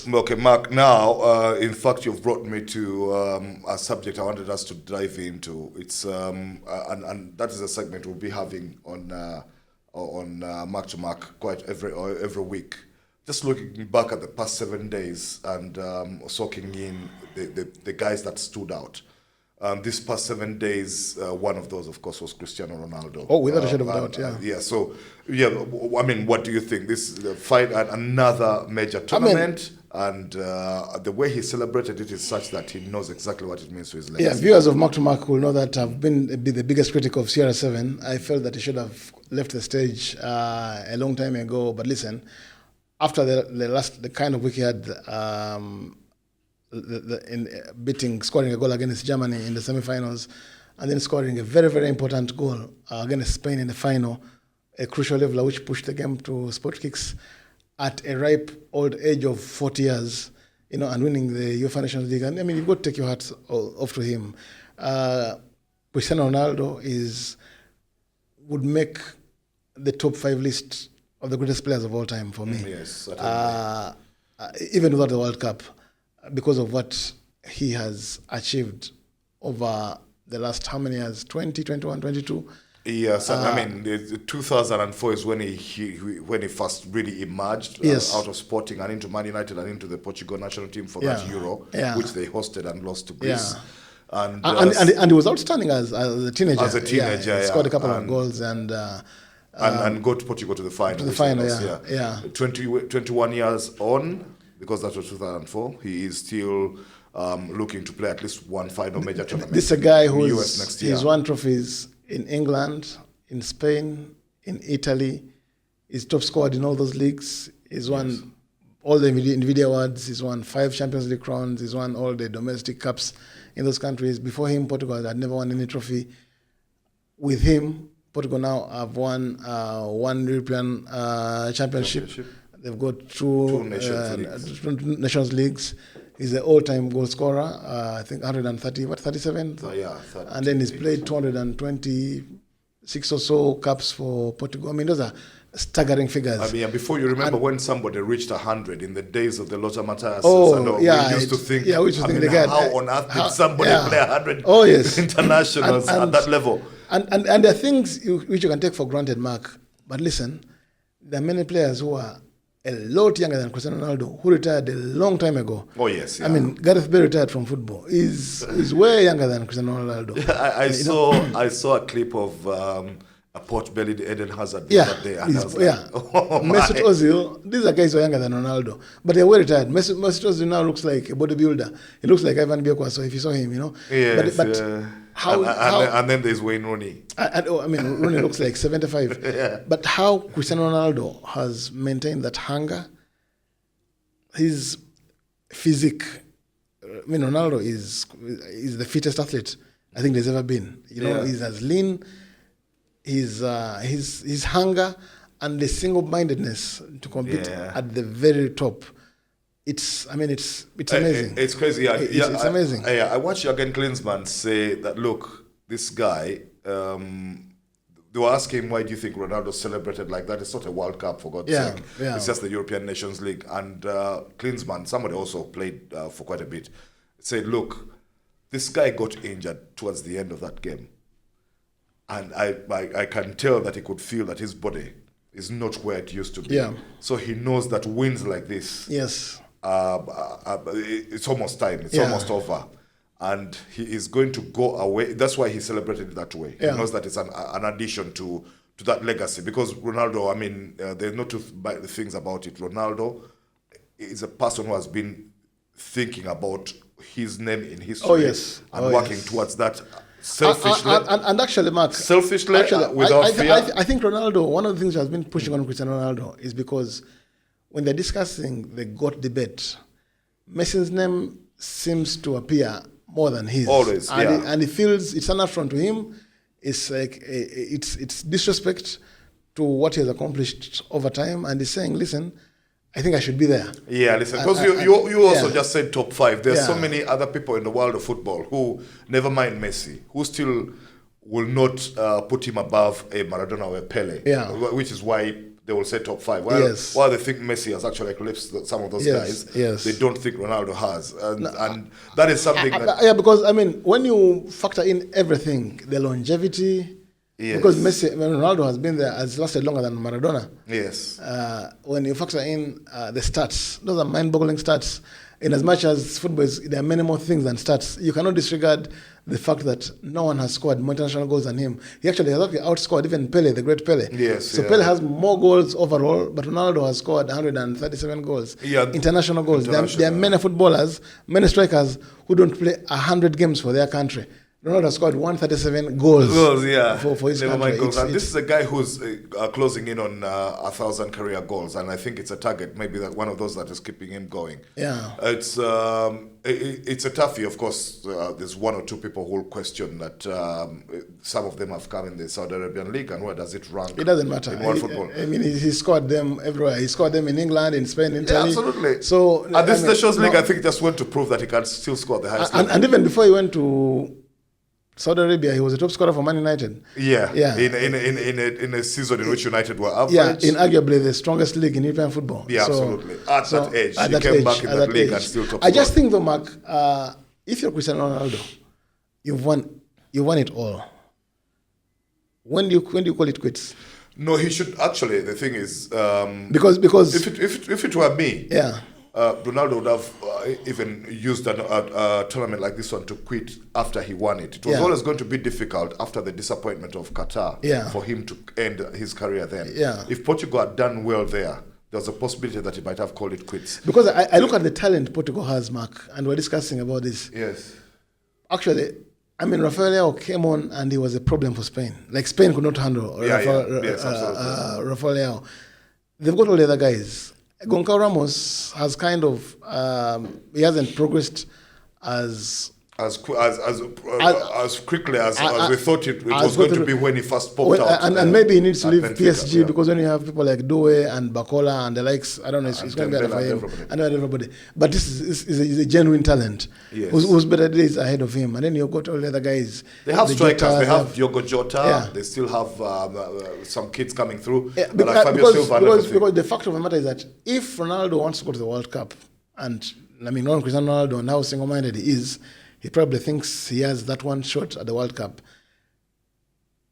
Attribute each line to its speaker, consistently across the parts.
Speaker 1: Okay, Mark. Now, in fact, you've brought me to a subject I wanted us to dive into. It's and that is a segment we'll be having on Mark to Mark quite every week. Just looking back at the past 7 days and soaking in the guys that stood out. This past 7 days, one of those, of course, was Cristiano Ronaldo.
Speaker 2: Oh, without a shadow of a doubt, yeah.
Speaker 1: Yeah, so, I mean, what do you think? This is the fight at another major tournament, and the way he celebrated it is such that he knows exactly what it means to his legacy.
Speaker 2: Yeah, viewers of Mark to Mark will know that I've been the biggest critic of CR7. I felt that he should have left the stage a long time ago. But listen, after the kind of week he had, scoring a goal against Germany in the semi-finals, and then scoring a very, very important goal against Spain in the final, a crucial leveler which pushed the game to sport kicks at a ripe old age of 40 years, and winning the UEFA Nations League. And I mean, you've got to take your hats off to him. Cristiano Ronaldo would make the top 5 list of the greatest players of all time for me.
Speaker 1: Yes, certainly.
Speaker 2: Even without the World Cup, because of what he has achieved over the last how many years? 20, 21, 22?
Speaker 1: Yes, I mean, 2004 is when he first really emerged
Speaker 2: Yes.
Speaker 1: out of Sporting and into Man United and into the Portugal national team for that Euro, which they hosted and lost to Greece.
Speaker 2: And he was outstanding as a teenager.
Speaker 1: As a teenager,
Speaker 2: he scored a couple of goals and
Speaker 1: got Portugal to the final.
Speaker 2: To the final, yeah.
Speaker 1: 21 years on, because that was 2004, he is still looking to play at least one final major tournament.
Speaker 2: This is a guy
Speaker 1: in the US next year.
Speaker 2: he's won trophies in England, in Spain, in Italy. He's top scored in all those leagues. He's won all the NVIDIA awards. He's won 5 Champions League crowns. He's won all the domestic cups in those countries. Before him, Portugal had never won any trophy. With him, Portugal now have won one European championship. They've got two Nations Leagues. He's the all-time goal scorer. I think 37?
Speaker 1: Yeah.
Speaker 2: And then he's played 226 or so caps for Portugal. I mean, those are staggering figures.
Speaker 1: I mean, before you remember when somebody reached 100 in the days of the Lothar Matthäus we used to think, how on earth did somebody play 100 internationals at that level?
Speaker 2: And there are things which you can take for granted, Mark. But listen, there are many players who are a lot younger than Cristiano Ronaldo, who retired a long time ago.
Speaker 1: Oh, yes. Yeah.
Speaker 2: I mean, Gareth Bale retired from football. He's way younger than Cristiano Ronaldo.
Speaker 1: I saw a clip of a pot-bellied Eden Hazard the other day. And
Speaker 2: Mesut Ozil, these are guys who are younger than Ronaldo. But they're well retired. Mesut Ozil now looks like a bodybuilder. He looks like Ivan Biokwa, so if you saw him,
Speaker 1: Yes,
Speaker 2: but
Speaker 1: and then there's Wayne Rooney.
Speaker 2: I mean, Rooney looks like 75. But how Cristiano Ronaldo has maintained that hunger, his physique. I mean, Ronaldo is the fittest athlete I think there's ever been. He's as lean. His hunger and the single-mindedness to compete at the very top. It's amazing.
Speaker 1: It's crazy.
Speaker 2: It's amazing.
Speaker 1: I watched Jurgen Klinsmann say that, look, this guy, they were asking him, why do you think Ronaldo celebrated like that? It's not a World Cup, for God's sake.
Speaker 2: Yeah.
Speaker 1: It's just the European Nations League. And Klinsmann, somebody also played for quite a bit, said, look, this guy got injured towards the end of that game. And I can tell that he could feel that his body is not where it used to be.
Speaker 2: Yeah.
Speaker 1: So he knows that wins like this, it's almost time. It's almost over. And he is going to go away. That's why he celebrated it that way.
Speaker 2: Yeah.
Speaker 1: He knows that it's an addition to that legacy. Because Ronaldo, I mean, there's no two things about it. Ronaldo is a person who has been thinking about his name in history and working towards that selfishly.
Speaker 2: And actually, Mark,
Speaker 1: without fear.
Speaker 2: I think Ronaldo, one of the things that has been pushing on Cristiano Ronaldo is because when they're discussing the GOAT debate, Messi's name seems to appear more than his.
Speaker 1: Always,
Speaker 2: and he feels it's an affront to him. It's like it's disrespect to what he has accomplished over time, and he's saying, listen, I think I should be there.
Speaker 1: Yeah, listen, because you also just said top 5. There's so many other people in the world of football who, never mind Messi, who still will not put him above a Maradona or a Pele.
Speaker 2: Yeah.
Speaker 1: Which is why they will say top 5. While,
Speaker 2: Yes.
Speaker 1: while they think Messi has actually eclipsed some of those
Speaker 2: Yes,
Speaker 1: guys,
Speaker 2: yes.
Speaker 1: they don't think Ronaldo has. And that is something that...
Speaker 2: Yeah, because I mean, when you factor in everything, the longevity,
Speaker 1: Yes.
Speaker 2: because Ronaldo has been there, has lasted longer than Maradona.
Speaker 1: Yes.
Speaker 2: When you factor in the stats, those are mind-boggling stats. In as much as football is, there are many more things than stats. You cannot disregard the fact that no one has scored more international goals than him. He has actually outscored even Pele, the great Pele.
Speaker 1: Yes,
Speaker 2: So
Speaker 1: yeah.
Speaker 2: Pele has more goals overall, but Ronaldo has scored 137 goals.
Speaker 1: Yeah,
Speaker 2: International goals. There are
Speaker 1: international.
Speaker 2: many footballers, many strikers who don't play 100 games for their country. Ronaldo has scored 137 goals, for his
Speaker 1: Never
Speaker 2: country.
Speaker 1: mind goals. And
Speaker 2: It's-
Speaker 1: this is a guy who's closing in on 1,000 career goals, and I think it's a target, maybe that one of those that is keeping him going.
Speaker 2: Yeah.
Speaker 1: It's a toughie, of course. There's one or two people who will question that some of them have come in the Saudi Arabian League, and where does it rank?
Speaker 2: It doesn't matter.
Speaker 1: in world football.
Speaker 2: I mean, he scored them everywhere. He scored them in England, in Spain, in
Speaker 1: Yeah,
Speaker 2: Italy.
Speaker 1: absolutely.
Speaker 2: So,
Speaker 1: And this
Speaker 2: I mean,
Speaker 1: Nations League,
Speaker 2: no-
Speaker 1: I think, just went to prove that he can still score the highest.
Speaker 2: and even before he went to Saudi Arabia, he was a top scorer for Man United.
Speaker 1: Yeah,
Speaker 2: Yeah.
Speaker 1: In a season in which United were average.
Speaker 2: Yeah, in arguably the strongest league in European football.
Speaker 1: Yeah,
Speaker 2: So-
Speaker 1: absolutely. At
Speaker 2: so
Speaker 1: that age,
Speaker 2: at
Speaker 1: he
Speaker 2: that
Speaker 1: came
Speaker 2: age,
Speaker 1: back in
Speaker 2: at
Speaker 1: that
Speaker 2: that
Speaker 1: league
Speaker 2: age.
Speaker 1: and still top
Speaker 2: I just
Speaker 1: scorer.
Speaker 2: think though, Mark, if you're Cristiano Ronaldo, you've won it all. When do you call it quits?
Speaker 1: No, he should actually. The thing is,
Speaker 2: Because
Speaker 1: if it were me,
Speaker 2: yeah.
Speaker 1: Ronaldo would have even used a tournament like this one to quit after he won it. It was
Speaker 2: Yeah.
Speaker 1: always going to be difficult after the disappointment of Qatar
Speaker 2: Yeah.
Speaker 1: for him to end his career then.
Speaker 2: Yeah.
Speaker 1: If Portugal had done well there was a possibility that he might have called it quits.
Speaker 2: Because I look at the talent Portugal has, Mark, and we're discussing about this.
Speaker 1: Yes.
Speaker 2: Actually, I mean, Rafael Leao came on and he was a problem for Spain. Like, Spain could not handle
Speaker 1: Yes, absolutely.
Speaker 2: Rafael Leao. They've got all the other guys. Goncalo Ramos has kind of, he hasn't progressed as
Speaker 1: As quickly as we thought it was going to be when he first popped
Speaker 2: well,
Speaker 1: out.
Speaker 2: and maybe he needs to
Speaker 1: at
Speaker 2: leave
Speaker 1: Benfica,
Speaker 2: PSG
Speaker 1: yeah.
Speaker 2: because when you have people like Doué and Bacola and the likes, I don't know, it's going to be
Speaker 1: Dembele
Speaker 2: hard for
Speaker 1: and
Speaker 2: him.
Speaker 1: everybody.
Speaker 2: I know everybody. But this is a genuine talent
Speaker 1: Yes.
Speaker 2: who's better days ahead of him. And then you've got all the other guys.
Speaker 1: They have
Speaker 2: the
Speaker 1: strikers.
Speaker 2: Jotas,
Speaker 1: They have Diogo Jota.
Speaker 2: Yeah.
Speaker 1: They still have some kids coming through.
Speaker 2: Yeah,
Speaker 1: like Fabio Silva and everything.
Speaker 2: because the fact of the matter is that if Ronaldo wants to go to the World Cup, and I mean, knowing Cristiano Ronaldo and how single-minded he is, he probably thinks he has that one shot at the World Cup.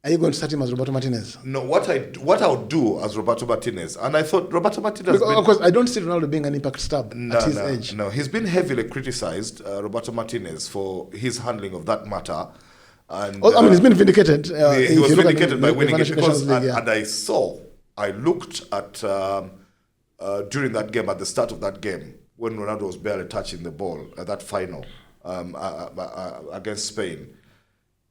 Speaker 2: Are you going to start him as Roberto Martinez?
Speaker 1: No, what I would do as Roberto Martinez, and I thought Roberto Martinez.
Speaker 2: Because, of course, I don't see Ronaldo being an impact stab at his age.
Speaker 1: No, he's been heavily criticized, Roberto Martinez, for his handling of that matter. And
Speaker 2: I mean, he's been vindicated.
Speaker 1: he
Speaker 2: if
Speaker 1: was
Speaker 2: you look at
Speaker 1: vindicated by
Speaker 2: the
Speaker 1: winning it
Speaker 2: Financial
Speaker 1: because,
Speaker 2: Nations League,
Speaker 1: and I looked at during that game, at the start of that game, when Ronaldo was barely touching the ball at that final against Spain,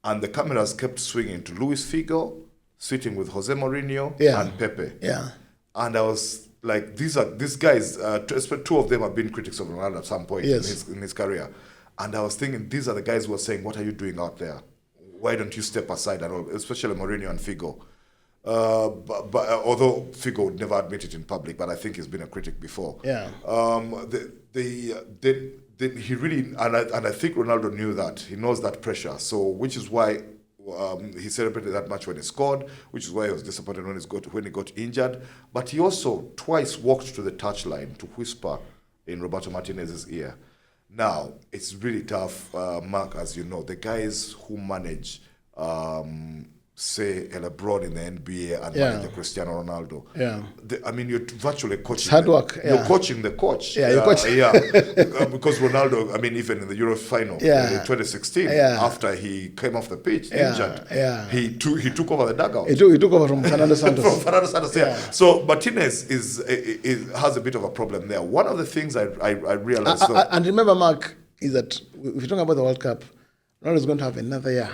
Speaker 1: and the cameras kept swinging to Luis Figo, sitting with Jose Mourinho
Speaker 2: Yeah.
Speaker 1: and Pepe.
Speaker 2: Yeah.
Speaker 1: And I was like, these guys, two of them have been critics of Ronaldo at some point
Speaker 2: Yes.
Speaker 1: in his career. And I was thinking, these are the guys who are saying, what are you doing out there? Why don't you step aside and all, especially Mourinho and Figo. But although Figo would never admit it in public, but I think he's been a critic before.
Speaker 2: Yeah.
Speaker 1: He really, and I think Ronaldo knew that. He knows that pressure. So, which is why he celebrated that much when he scored, which is why he was disappointed when he got injured. But he also twice walked to the touchline to whisper in Roberto Martinez's ear. Now, it's really tough, Mark, as you know. The guys who manage, say, a LeBron in the NBA and
Speaker 2: Yeah.
Speaker 1: manage a Cristiano Ronaldo.
Speaker 2: Yeah.
Speaker 1: I mean, you're virtually coaching.
Speaker 2: hard work,
Speaker 1: You're
Speaker 2: yeah.
Speaker 1: coaching the coach.
Speaker 2: Yeah, you're coaching.
Speaker 1: Because Ronaldo, I mean, even in the Euro final
Speaker 2: Yeah.
Speaker 1: in 2016,
Speaker 2: Yeah.
Speaker 1: after he came off the pitch
Speaker 2: Yeah,
Speaker 1: injured,
Speaker 2: yeah.
Speaker 1: he took over the dugout.
Speaker 2: He took over from Fernando Santos.
Speaker 1: From Fernando Santos, yeah.
Speaker 2: Yeah.
Speaker 1: So Martinez has a bit of a problem there. One of the things I realized, though,
Speaker 2: And remember, Mark, is that if you're talking about the World Cup, Ronaldo is going to have another year,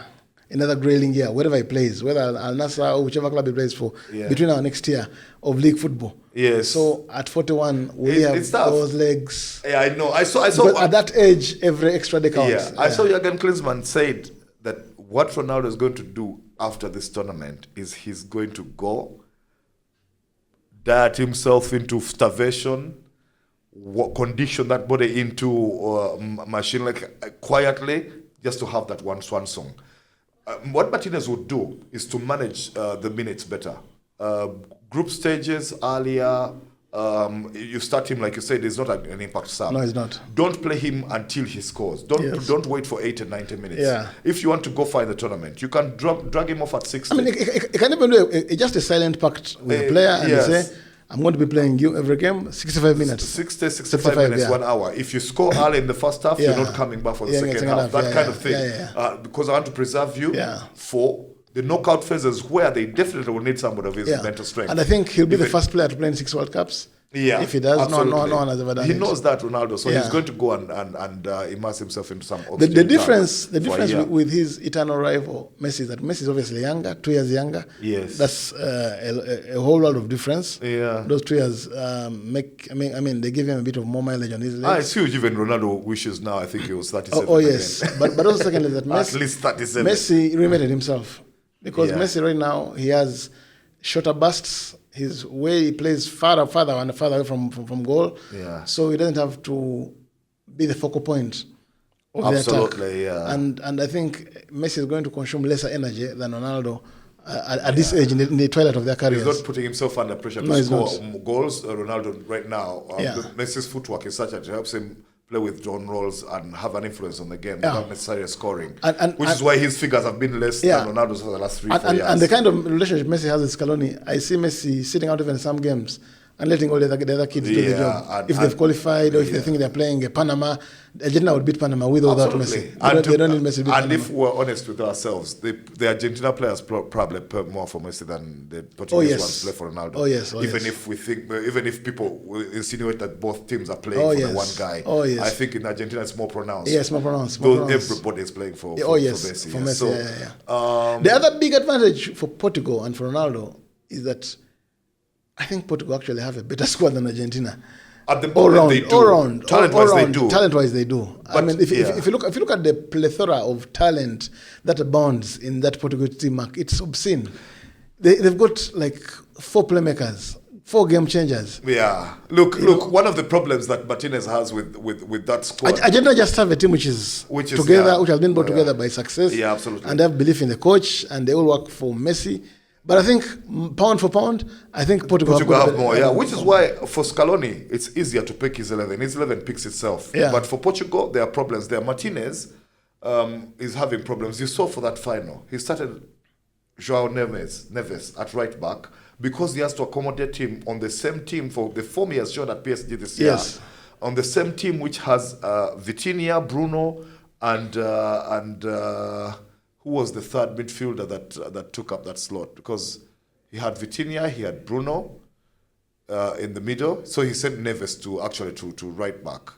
Speaker 2: another grayling year, wherever he plays, whether Al Nassr or whichever club he plays for,
Speaker 1: Yeah.
Speaker 2: between our next year of league football.
Speaker 1: Yes.
Speaker 2: So at 41, will he
Speaker 1: It's
Speaker 2: have
Speaker 1: tough.
Speaker 2: those legs?
Speaker 1: yeah, I know. I saw.
Speaker 2: But at that age, every extra day counts.
Speaker 1: Yeah, I saw Jurgen Klinsmann said that what Ronaldo is going to do after this tournament is he's going to go, diet himself into starvation, condition that body into machine like quietly, just to have that one swan song. What Martinez would do is to manage the minutes better, group stages earlier. You start him, like you said, he's not an impact sub.
Speaker 2: No, he's not.
Speaker 1: Don't play him until he scores. Don't wait for 8 and 90 minutes.
Speaker 2: Yeah.
Speaker 1: If you want to go find the tournament, you can drag him off at 60.
Speaker 2: I mean, it can even do just a silent pact with the player and
Speaker 1: yes.
Speaker 2: say, I'm going to be playing you every game, 65 minutes.
Speaker 1: 65 minutes,
Speaker 2: yeah.
Speaker 1: 1 hour. If you score early in the first half,
Speaker 2: Yeah.
Speaker 1: you're not coming back for the
Speaker 2: Yeah,
Speaker 1: second half. That kind of thing.
Speaker 2: Yeah.
Speaker 1: Because I want to preserve you
Speaker 2: Yeah.
Speaker 1: for the knockout phases where they definitely will need somebody of his mental strength.
Speaker 2: And I think he'll be the
Speaker 1: Even-
Speaker 2: first player to play in 6 World Cups.
Speaker 1: Yeah,
Speaker 2: If he does, no
Speaker 1: absolutely.
Speaker 2: one has ever done
Speaker 1: He
Speaker 2: it.
Speaker 1: knows that, Ronaldo, so
Speaker 2: Yeah.
Speaker 1: he's going to go and immerse himself into some
Speaker 2: The
Speaker 1: oxygen
Speaker 2: difference,
Speaker 1: tank for a year.
Speaker 2: with his eternal rival Messi is that Messi is obviously younger, 2 years younger.
Speaker 1: Yes.
Speaker 2: That's a whole lot of difference.
Speaker 1: Yeah.
Speaker 2: Those 2 years make. I mean, they give him a bit of more mileage on his legs.
Speaker 1: It's huge. Even Ronaldo wishes now. I think he was 37.
Speaker 2: Oh yes,
Speaker 1: again.
Speaker 2: but also secondly that Messi,
Speaker 1: At least 37.
Speaker 2: Messi reinvented himself because
Speaker 1: Yeah.
Speaker 2: Messi right now he has shorter bursts. His way he plays farther away from goal.
Speaker 1: Yeah.
Speaker 2: So he doesn't have to be the focal point of the attack.
Speaker 1: Absolutely, yeah.
Speaker 2: And I think Messi is going to consume lesser energy than Ronaldo at this age in the twilight of their careers.
Speaker 1: He's not putting himself under pressure
Speaker 2: No,
Speaker 1: to
Speaker 2: he's
Speaker 1: score
Speaker 2: not.
Speaker 1: goals. Ronaldo right now,
Speaker 2: Yeah.
Speaker 1: Messi's footwork is such that it helps him play with drawn roles and have an influence on the game
Speaker 2: Yeah.
Speaker 1: without necessarily scoring.
Speaker 2: And
Speaker 1: is why his figures have been less
Speaker 2: Yeah.
Speaker 1: than Ronaldo's for the last 3-4 years.
Speaker 2: And the kind of relationship Messi has with Scaloni, I see Messi sitting out even some games and letting all the other kids do the
Speaker 1: Yeah,
Speaker 2: job. If they've qualified or if they think they're playing Panama, Argentina would beat Panama with or without Messi. They don't need Messi to beat
Speaker 1: And
Speaker 2: Panama.
Speaker 1: if we're honest with ourselves, the Argentina players probably play more for Messi than the Portuguese
Speaker 2: yes.
Speaker 1: ones play for Ronaldo.
Speaker 2: Oh, yes.
Speaker 1: Even if people will insinuate that both teams are playing
Speaker 2: Oh,
Speaker 1: for
Speaker 2: yes.
Speaker 1: the one guy,
Speaker 2: Oh, yes.
Speaker 1: I think in Argentina it's more pronounced.
Speaker 2: Yes, more pronounced.
Speaker 1: Though everybody is playing for Messi.
Speaker 2: For
Speaker 1: yeah.
Speaker 2: Messi.
Speaker 1: So,
Speaker 2: yeah. The other big advantage for Portugal and for Ronaldo is that I think Portugal actually have a better squad than Argentina.
Speaker 1: At the moment, they do. Talent-wise, they do.
Speaker 2: Talent-wise, they do. I
Speaker 1: But,
Speaker 2: mean, if
Speaker 1: yeah.
Speaker 2: you look at the plethora of talent that abounds in that Portugal team, Mark, it's obscene. They've got like 4 playmakers, 4 game changers.
Speaker 1: Yeah. Look. One of the problems that Martinez has with that squad.
Speaker 2: Argentina just have a team which is together,
Speaker 1: yeah.
Speaker 2: which has been brought
Speaker 1: Yeah.
Speaker 2: together by success.
Speaker 1: Yeah, absolutely.
Speaker 2: And they have belief in the coach, and they all work for Messi. But I think pound for pound, I think Portugal
Speaker 1: have more, yeah. Which is why for Scaloni, it's easier to pick his 11. His 11 picks itself.
Speaker 2: Yeah.
Speaker 1: But for Portugal, there are problems there. Martinez is having problems. You saw for that final, he started João Neves at right back because he has to accommodate him on the same team for the form he has shown at PSG this year.
Speaker 2: Yes.
Speaker 1: On the same team which has Vitinha, Bruno, and who was the third midfielder that took up that slot? Because he had Vitinha, he had Bruno in the middle, so he sent Neves to right back.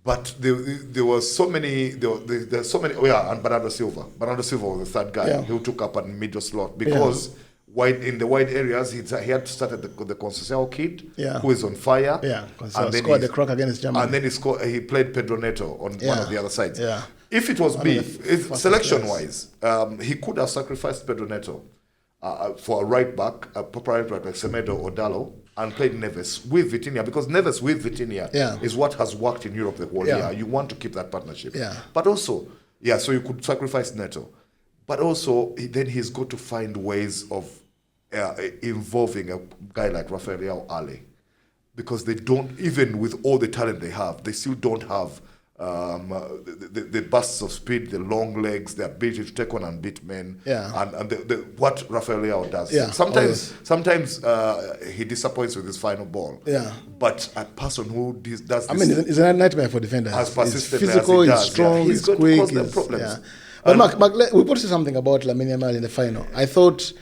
Speaker 1: But there were so many. There's so many. Oh yeah, and Bernardo Silva. Bernardo Silva was the third guy who took up a middle slot because in the wide areas he had started the Conceição kid, who is on fire.
Speaker 2: Yeah,
Speaker 1: and then
Speaker 2: scored the crack against Germany.
Speaker 1: And then he played Pedro Neto on one of the other sides.
Speaker 2: Yeah.
Speaker 1: If it was me, selection-wise,
Speaker 2: players.
Speaker 1: he could have sacrificed Pedro Neto for a right back, a proper right back like Semedo or Dallo, and played Neves with Vitinha, because Neves with Vitinha is what has worked in Europe the whole year. You want to keep that partnership.
Speaker 2: Yeah.
Speaker 1: But also, so you could sacrifice Neto. But also, then he's got to find ways of involving a guy like Rafael Leao Ali. Because they don't, even with all the talent they have, they still don't have the bursts of speed, the long legs, the ability to take on and beat men, and what Rafael Leao does.
Speaker 2: Yeah.
Speaker 1: Sometimes he disappoints with his final ball.
Speaker 2: Yeah.
Speaker 1: But a person who does this,
Speaker 2: I mean, it's a nightmare for defenders.
Speaker 1: As persistent
Speaker 2: he's physical,
Speaker 1: as he
Speaker 2: he's
Speaker 1: does,
Speaker 2: strong,
Speaker 1: he's
Speaker 2: he's
Speaker 1: going to
Speaker 2: quick.
Speaker 1: cause them problems.
Speaker 2: But Mark, we put something about Lamine Yamal in the final. I thought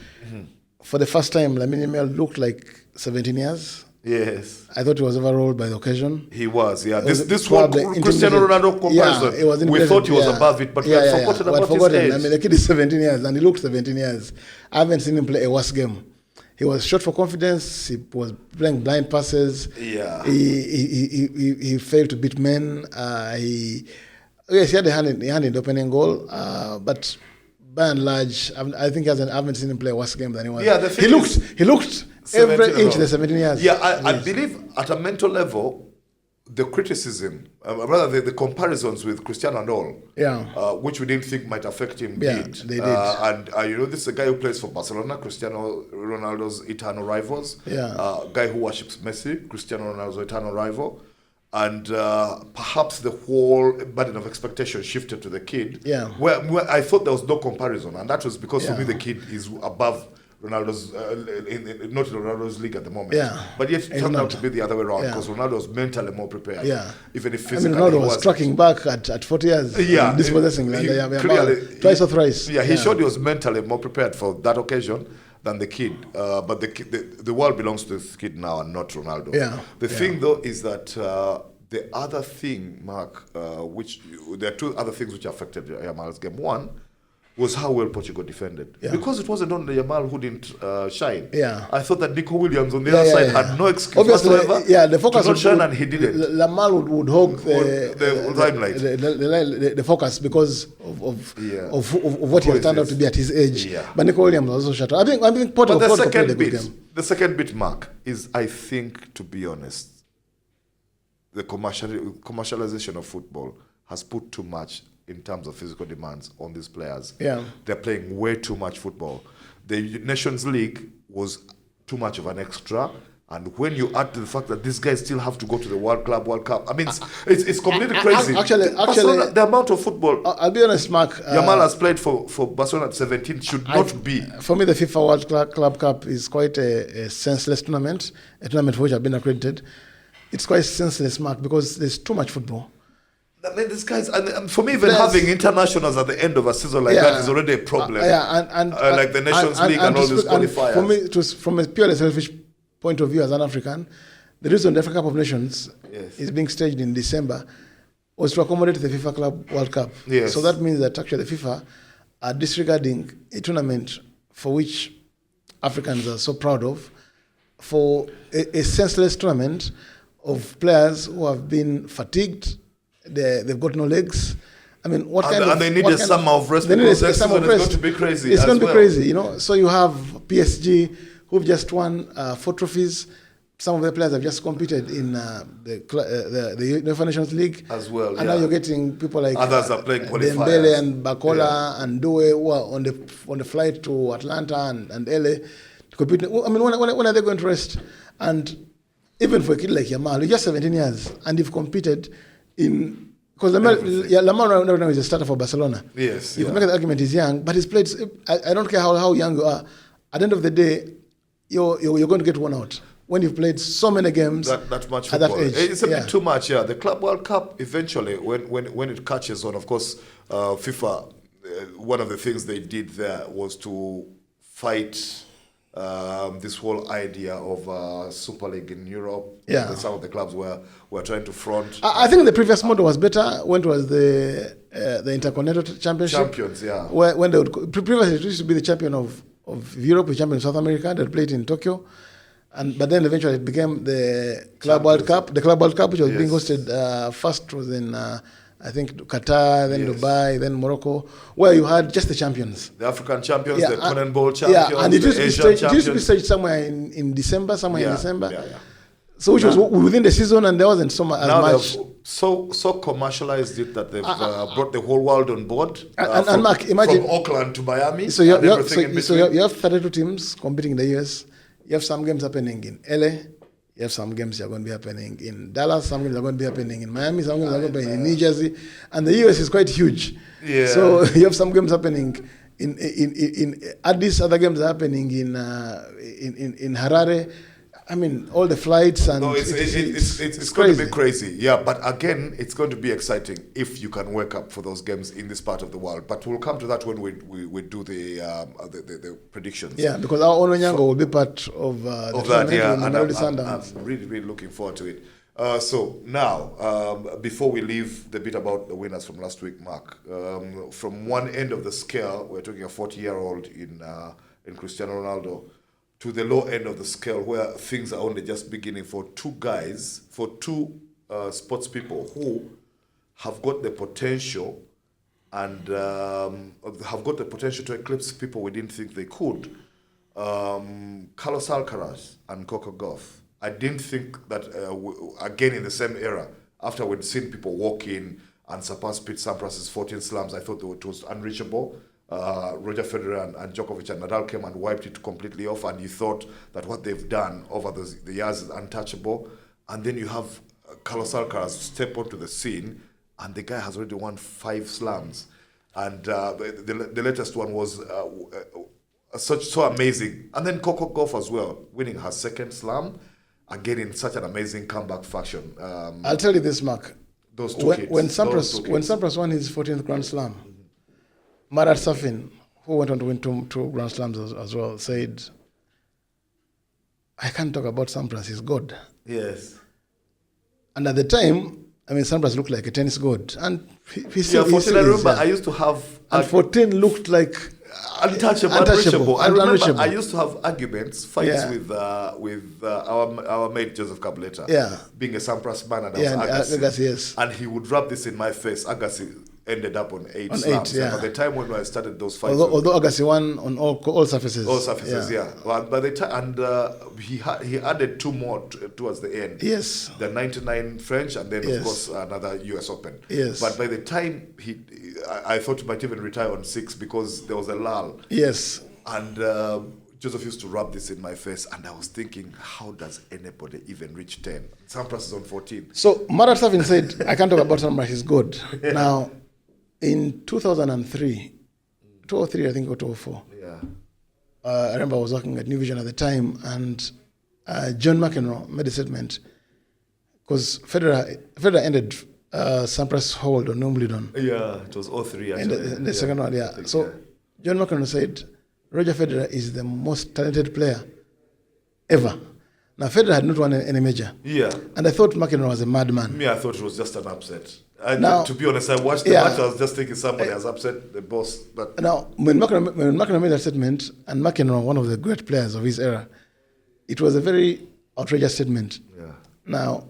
Speaker 2: for the first time, Lamine Yamal looked like 17 years.
Speaker 1: Yes.
Speaker 2: I thought he was overruled by the occasion.
Speaker 1: He was, yeah. This
Speaker 2: whole
Speaker 1: Cristiano Ronaldo comparison, we thought he was above it, but we had forgotten about his age.
Speaker 2: I mean, the kid is 17 years, and he looked 17 years. I haven't seen him play a worse game. He was shot for confidence. He was playing blind passes.
Speaker 1: Yeah.
Speaker 2: He failed to beat men. He had a hand in the opening goal, but by and large, I think I haven't seen him play a worse game than he was.
Speaker 1: Yeah,
Speaker 2: he looked every inch the 17 years.
Speaker 1: Yeah, I believe at a mental level, the criticism, rather the comparisons with Cristiano and all, which we didn't think might affect him, did.
Speaker 2: They did.
Speaker 1: And this is a guy who plays for Barcelona, Cristiano Ronaldo's eternal rivals. Guy who worships Messi, Cristiano Ronaldo's eternal rival. And perhaps the whole burden of expectation shifted to the kid. Where I thought there was no comparison, and that was because for me the kid is above Ronaldo's, not in Ronaldo's league at the moment. But yet it turned out to be the other way around because Ronaldo was mentally more prepared. Even if physically
Speaker 2: Ronaldo was tracking back at 40 years. Dispossessing twice or thrice.
Speaker 1: He showed he was mentally more prepared for that occasion than the kid. But the world belongs to this kid now and not Ronaldo. The thing though is that the other thing, Mark, there are two other things which affected Yamal's game. One was how well Portugal defended. Because it wasn't only Yamal who didn't shine. I thought that Nico Williams on the other side had no excuse whatsoever.
Speaker 2: The focus
Speaker 1: would shine, and he did it.
Speaker 2: Yamal would hog
Speaker 1: the limelight,
Speaker 2: the focus because of what he had turned out to be at his age. But Nico Williams was also shut out. I think Portugal played a good game.
Speaker 1: The second bit, Mark, is I think, to be honest, the commercialization of football has put too much in terms of physical demands on these players. They're playing way too much football. The Nations League was too much of an extra. And when you add to the fact that these guys still have to go to the World Cup, I mean, it's completely crazy.
Speaker 2: Actually,
Speaker 1: the amount of football.
Speaker 2: I'll be honest, Mark.
Speaker 1: Yamal has played for Barcelona at 17 should not be.
Speaker 2: For me, the FIFA World Club Cup is quite a senseless tournament, a tournament for which I've been accredited. It's quite senseless, Mark, because there's too much football.
Speaker 1: I mean, these guys, and for me, even having internationals at the end of a season like that is already a problem. Like the Nations League and all these qualifiers.
Speaker 2: For me, from a purely selfish point of view as an African, the reason the Africa Cup of Nations is being staged in December was to accommodate the FIFA World Cup. So that means that actually the FIFA are disregarding a tournament for which Africans are so proud of, for a senseless tournament of players who have been fatigued. They've got no legs. I mean,
Speaker 1: and they need a summer of rest because next season is going to be crazy.
Speaker 2: It's going to be crazy, So you have PSG who've just won 4 trophies. Some of the players have just competed in the UEFA Nations League
Speaker 1: as well.
Speaker 2: And now you're getting people like
Speaker 1: others are playing qualifiers.
Speaker 2: Dembele and Bakola and Doué who are on the flight to Atlanta and LA to compete. I mean, when are they going to rest? And even for a kid like Yamal, you're just 17 years and you've competed because Lamar now is a starter for Barcelona. You can make the argument he's young, but he's played. I don't care how young you are. At the end of the day, you're going to get one out when you've played so many games.
Speaker 1: That much
Speaker 2: at
Speaker 1: football.
Speaker 2: That age.
Speaker 1: It's a bit too much. The Club World Cup eventually, when it catches on, of course, FIFA. One of the things they did there was to fight this whole idea of Super League in Europe. Some of the clubs were trying to front.
Speaker 2: I think the previous model was better when it was the Intercontinental Championship.
Speaker 1: Champions,
Speaker 2: when they would previously it used to be the champion of Europe, the champion of South America. They played in Tokyo, but then eventually it became the Club World Cup. The Club World Cup, which was being hosted first was in I think Qatar, then Dubai, then Morocco, where you had just the champions.
Speaker 1: The African champions, the CONMEBOL champions,
Speaker 2: and it used
Speaker 1: to
Speaker 2: be staged somewhere in December, So which was within the season, and there wasn't so much.
Speaker 1: Now they've so commercialized it that they've brought the whole world on board.
Speaker 2: And Mark, imagine
Speaker 1: from Auckland to Miami.
Speaker 2: So you have 32 teams competing in the US. You have some games happening in LA. You have some games that are going to be happening in Dallas, some games are going to be happening in Miami, some games are going to be happening in New Jersey, and the US is quite huge. So you have some games happening in Addis, other games are happening in Harare. I mean, all the flights and
Speaker 1: it's going to be crazy. But again, it's going to be exciting if you can wake up for those games in this part of the world. But we'll come to that when we do the predictions.
Speaker 2: Because our Ononyango will be part of that.
Speaker 1: I'm really looking forward to it. So now, before we leave the bit about the winners from last week, Mark, from one end of the scale, we're talking a 40-year-old in Cristiano Ronaldo, to the low end of the scale where things are only just beginning for two sports people who have got the potential and have got the potential to eclipse people we didn't think they could. Carlos Alcaraz and Coco Gauff I didn't think that, again, in the same era, after we'd seen people walk in and surpass Pete Sampras's 14 slams, I thought it was unreachable. Roger Federer and Djokovic and Nadal came and wiped it completely off, and you thought that what they've done over the years is untouchable. And then you have Carlos Alcaraz step onto the scene, and the guy has already won 5 slams. And the latest one was so amazing. And then Coco Gauff as well, winning her 2nd slam, again in such an amazing comeback fashion.
Speaker 2: I'll tell you this, Mark.
Speaker 1: Those two kids.
Speaker 2: When Sampras won his 14th Grand Slam, Marat Safin, who went on to win two Grand Slams as well, said, I can't talk about Sampras, he's God.
Speaker 1: Yes.
Speaker 2: And at the time, I mean, Sampras looked like a tennis god. And he
Speaker 1: Yeah, 14, I remember I used to have...
Speaker 2: And 14 looked like...
Speaker 1: Untouchable, unreachable. I remember I used to have arguments, fights with our mate Joseph Cableta, being a Sampras man, and I was Agassi.
Speaker 2: Yes.
Speaker 1: And he would rub this in my face. Agassi ended up on 8 slams.
Speaker 2: Yeah.
Speaker 1: By the time when I started those fights,
Speaker 2: although Agassi won on all surfaces.
Speaker 1: All surfaces, yeah. Well, by the time, and he added 2 more towards the end.
Speaker 2: Yes.
Speaker 1: The 99 French, and then of course another US Open.
Speaker 2: Yes.
Speaker 1: But by the time I thought he might even retire on 6 because there was a lull.
Speaker 2: Yes.
Speaker 1: And Joseph used to rub this in my face, and I was thinking, how does anybody even reach 10? Sampras is on 14.
Speaker 2: So Marat Safin said, I can't talk about Sampras, he's good. Now, in 2003, 2003 I think, or 2004, I remember I was working at New Vision at the time, and John McEnroe made a statement, because Federer ended Sampras' hold on Wimbledon.
Speaker 1: Yeah, it was 03 actually.
Speaker 2: In the second one, So John McEnroe said, Roger Federer is the most talented player ever. Now, Federer had not won any major.
Speaker 1: Yeah.
Speaker 2: And I thought McEnroe was a madman.
Speaker 1: Me, I thought it was just an upset. To be honest, I watched the match, I was just thinking somebody has upset the boss. But
Speaker 2: now, when McEnroe made that statement, and McEnroe, one of the great players of his era, it was a very outrageous statement.
Speaker 1: Yeah.
Speaker 2: Now,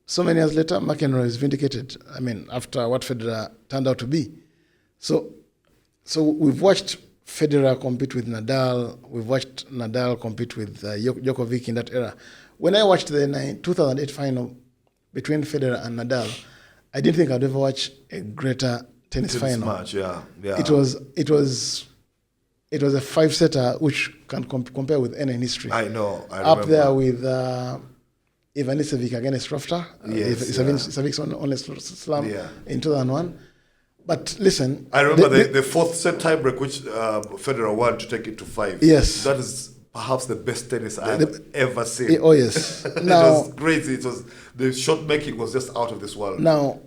Speaker 2: so many years later, McEnroe is vindicated. I mean, after what Federer turned out to be. So we've watched Federer compete with Nadal. We've watched Nadal compete with Djokovic in that era. When I watched the 2008 final between Federer and Nadal, I didn't think I'd ever watch a greater tennis final.
Speaker 1: Match, yeah.
Speaker 2: It was a 5-setter which can compare with any in history.
Speaker 1: I know.
Speaker 2: Up there with Ivan Isavic against Rofter. Isavic's only slam in 2001. But listen,
Speaker 1: I remember the 4th set tiebreak, which Federer won to take it to 5.
Speaker 2: Yes,
Speaker 1: that is perhaps the best tennis I've ever seen.
Speaker 2: Oh yes,
Speaker 1: it
Speaker 2: now,
Speaker 1: was crazy. It was, the shot making was just out of this world.
Speaker 2: Now,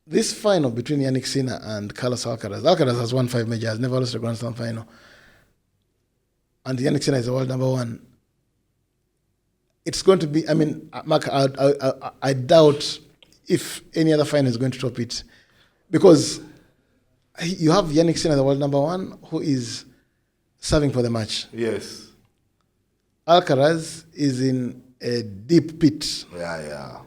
Speaker 2: this final between Yannick Sinner and Carlos Alcaraz. Alcaraz has won 5 majors, never lost a Grand Slam final, and Yannick Sinner is the world number 1. It's going to be. I mean, Mark, I doubt if any other final is going to top it. Because you have Yannick Sinner, the world number 1, who is serving for the match.
Speaker 1: Yes.
Speaker 2: Alcaraz is in a deep pit.
Speaker 1: Yeah.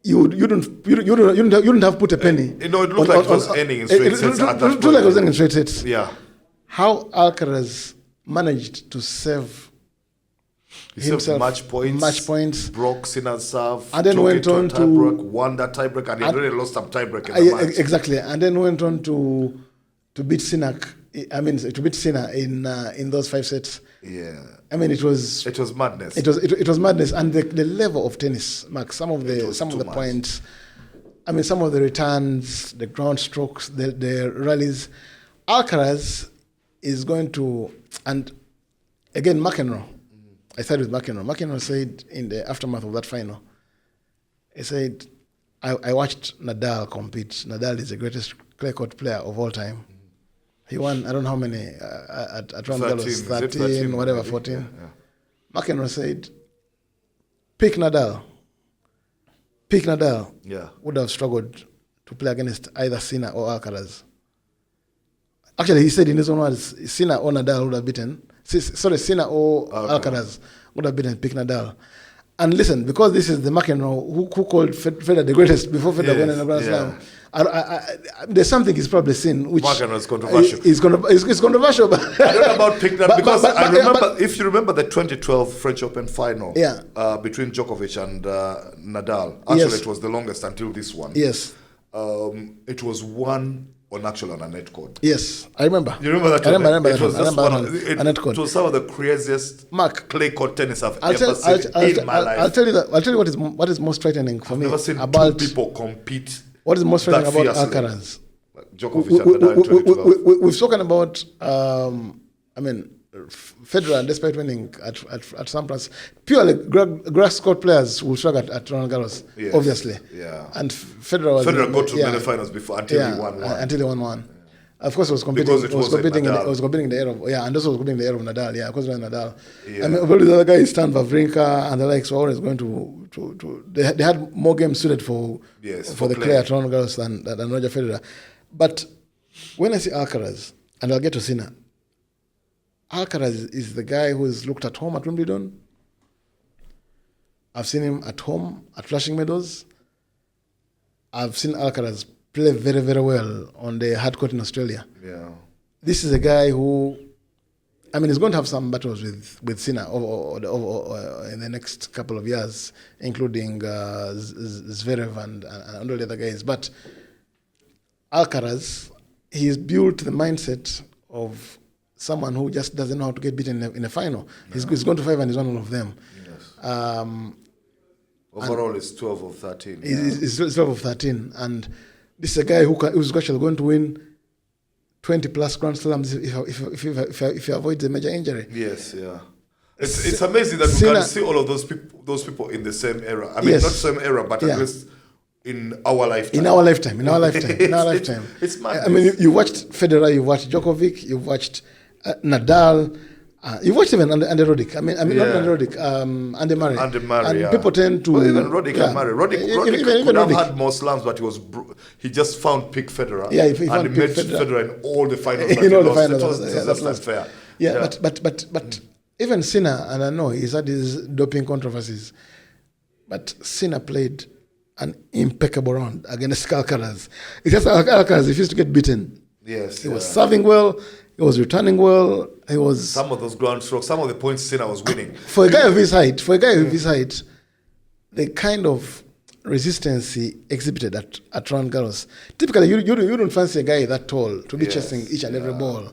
Speaker 2: You don't have put a penny.
Speaker 1: It looked like it was ending in straight sets. It looked
Speaker 2: like it was ending in straight sets.
Speaker 1: Yeah.
Speaker 2: How Alcaraz managed to save himself
Speaker 1: match points, broke Sinner's serve,
Speaker 2: and then went on to
Speaker 1: won that tiebreak, and he really lost some tiebreak in the match.
Speaker 2: Exactly, and then went on to beat Sinner. I mean, to beat Sinner in those 5 sets.
Speaker 1: Yeah.
Speaker 2: I mean, it was
Speaker 1: madness.
Speaker 2: It was madness, and the level of tennis, Mark. Some of the points. I mean, some of the returns, the ground strokes, the rallies. Alcaraz is going to, and again, McEnroe. I started with McEnroe. McEnroe said in the aftermath of that final, he said, I watched Nadal compete. Nadal is the greatest clay court player of all time. He won, I don't know how many, at Roland Garros, 13, whatever, 14.
Speaker 1: Yeah.
Speaker 2: McEnroe said, pick Nadal. Would have struggled to play against either Sinner or Alcaraz. Actually, he said in his own words, Sinner or Nadal would have beaten. Sinner or Alcaraz would have beaten Pick Nadal. And listen, because this is the McEnroe who called Federer the greatest before Federer won in the Grand Slam. There's something he's probably seen which
Speaker 1: McEnroe is controversial.
Speaker 2: It's controversial, but
Speaker 1: I don't know about picking that because I remember, if you remember the 2012 French Open final between Djokovic and Nadal. Actually, it was the longest until this one.
Speaker 2: Yes.
Speaker 1: It was won on a net court.
Speaker 2: Yes, I remember.
Speaker 1: You remember that?
Speaker 2: I remember
Speaker 1: it was
Speaker 2: that.
Speaker 1: just
Speaker 2: a net court.
Speaker 1: It was some of the craziest clay court tennis I've ever seen in my life.
Speaker 2: I'll tell you what is most frightening for me.
Speaker 1: I've never seen
Speaker 2: about
Speaker 1: two people compete.
Speaker 2: What is most frightening about
Speaker 1: fiercely.
Speaker 2: Alcaraz?
Speaker 1: Djokovic and Nadal in 2012.
Speaker 2: We've spoken about, Federer, despite winning at Sampras, purely grass court players will struggle at Roland Garros, obviously.
Speaker 1: Yeah.
Speaker 2: And Federer
Speaker 1: got to many finals before until he won one.
Speaker 2: Until he won one. Of course, it was competing.
Speaker 1: Because it was competing
Speaker 2: in the era of and also was competing in the era of Nadal. Yeah, of course, it was Nadal. Yeah. I mean, all the other guys, Stan Wawrinka and the likes, were always going to they had more games suited for the clay at Roland Garros than Roger Federer. But when I see Alcaraz, and I'll get to Sinner, Alcaraz is the guy who is looked at home at Wimbledon. I've seen him at home at Flushing Meadows. I've seen Alcaraz play very, very well on the hard court in Australia.
Speaker 1: Yeah.
Speaker 2: This is a guy who, he's going to have some battles with Sinner in the next couple of years, including Zverev and all the other guys. But Alcaraz, he's built the mindset of someone who just doesn't know how to get beaten in a final. No. He's gone to 5 and he's won all of them. Yes.
Speaker 1: Overall, it's 12 of 13.
Speaker 2: It's 12 of 13. And this is a guy who's actually going to win 20 plus Grand Slams if he avoids a major injury.
Speaker 1: Yes, yeah. It's amazing that we can see all of those people in the same era. Not same era, but at least in our lifetime.
Speaker 2: In our lifetime. It's madness. You watched Federer, you watched Djokovic, you watched Nadal. You watched even Andy Roddick. Not Andy Roddick, Andy Murray. And people tend to...
Speaker 1: Well, even Roddick and Murray. Roddick could have had more slams, but he just found peak Federer.
Speaker 2: Yeah,
Speaker 1: he met Federer in all the finals. That's not fair.
Speaker 2: Yeah, but even Sinner, and I know he's had his doping controversies, but Sinner played an impeccable round against Alcaraz. It's just Alcaraz refused to get beaten.
Speaker 1: Yes.
Speaker 2: He was serving well. He was returning well. He was...
Speaker 1: Some of those ground strokes, some of the points Sinner was winning.
Speaker 2: For a guy of his height, the kind of resistance he exhibited at Roland Garros. Typically, you don't fancy a guy that tall to be chasing each and every ball,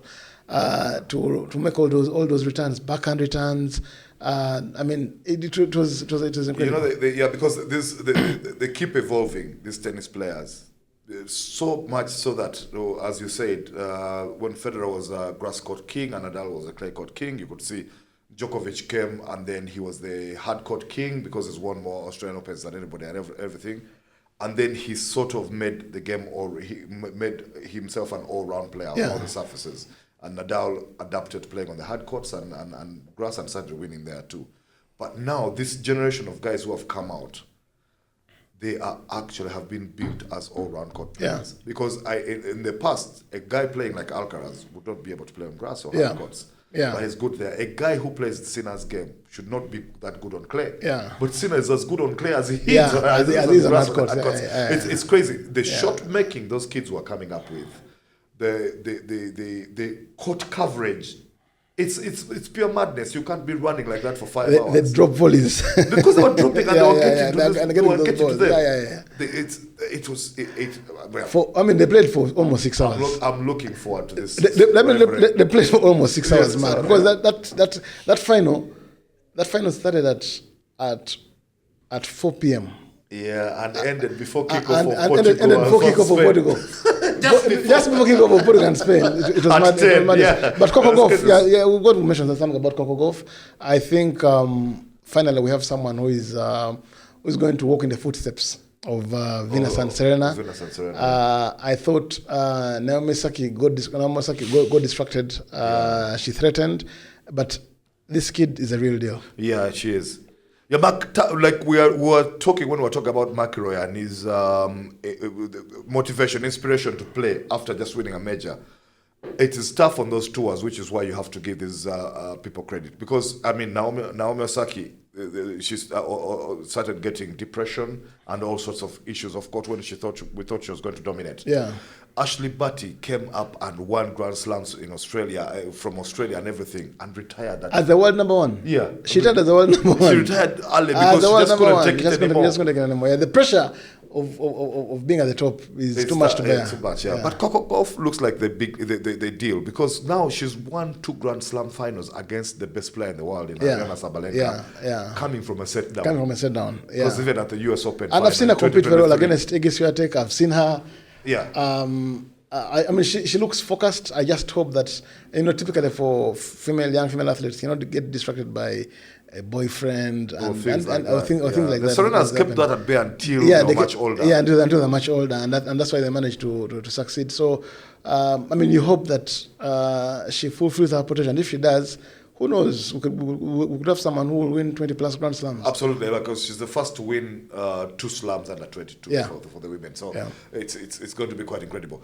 Speaker 2: to make all those returns, backhand returns. It was incredible.
Speaker 1: Because they keep evolving, these tennis players. So much so that, as you said, when Federer was a grass court king and Nadal was a clay court king, you could see Djokovic came and then he was the hard court king because he's won more Australian Opens than anybody and everything. And then he sort of made the game, he made himself an all-round player on all the surfaces. And Nadal adapted to playing on the hard courts and grass and started winning there too. But now, this generation of guys who have come out, they are actually have been built as all-round court players. Yeah. Because in the past, a guy playing like Alcaraz would not be able to play on grass or hard courts. Yeah. But he's good there. A guy who plays Sinner's game should not be that good on clay. Yeah. But Sinner is as good on clay as he is on grass. It's crazy. The shot making those kids were coming up with, the court coverage. It's pure madness. You can't be running like that for 5 hours.
Speaker 2: They drop volleys
Speaker 1: because they were dropping and they were getting to them.
Speaker 2: They played for almost 6 hours.
Speaker 1: I'm looking forward to this.
Speaker 2: They played for almost 6 hours, man. Because that final started at 4 p.m.
Speaker 1: Yeah, and ended before kickoff
Speaker 2: for Portugal. Just before kickoff for Portugal and Spain. It was mad. But Coco Gauff, we've got to mention something about Coco Gauff. I think finally we have someone who is going to walk in the footsteps of Venus and Serena. I thought Naomi Osaka got distracted. She threatened, but this kid is a real deal.
Speaker 1: Yeah, she is. Yeah, like we were talking when we were talking about McIlroy and his motivation, inspiration to play after just winning a major. It is tough on those tours, which is why you have to give these people credit. Because, I mean, Naomi Osaka, she's started getting depression and all sorts of issues, of course, when we thought she was going to dominate.
Speaker 2: Yeah.
Speaker 1: Ashley Barty came up and won Grand Slams in Australia, from Australia and everything, and retired.
Speaker 2: As the world number one.
Speaker 1: Yeah.
Speaker 2: She retired as the world number one.
Speaker 1: She retired early because she just couldn't take it anymore.
Speaker 2: Just couldn't take it anymore. Yeah, the pressure of being at the top is too much to bear.
Speaker 1: Too much, yeah. But Coco Gauff looks like the deal, because now she's won 2 Grand Slam finals against the best player in the world in Aryna Sabalenka. Coming from a set down. Yeah. Because even at the US Open.
Speaker 2: And I've seen her compete very well against Iga Swiatek. I've seen her.
Speaker 1: Yeah.
Speaker 2: I mean, she looks focused. I just hope that, typically for young female athletes, to get distracted by a boyfriend and things like that.
Speaker 1: Serena has kept that at bay until much older.
Speaker 2: Yeah, until they're much older, and that's why they managed to succeed. So, I mean, you hope that she fulfills her potential, and if she does, who knows? We could have someone who will win 20 plus Grand Slams.
Speaker 1: Absolutely, because she's the first to win 2 slams under 22 for the women. So it's going to be quite incredible.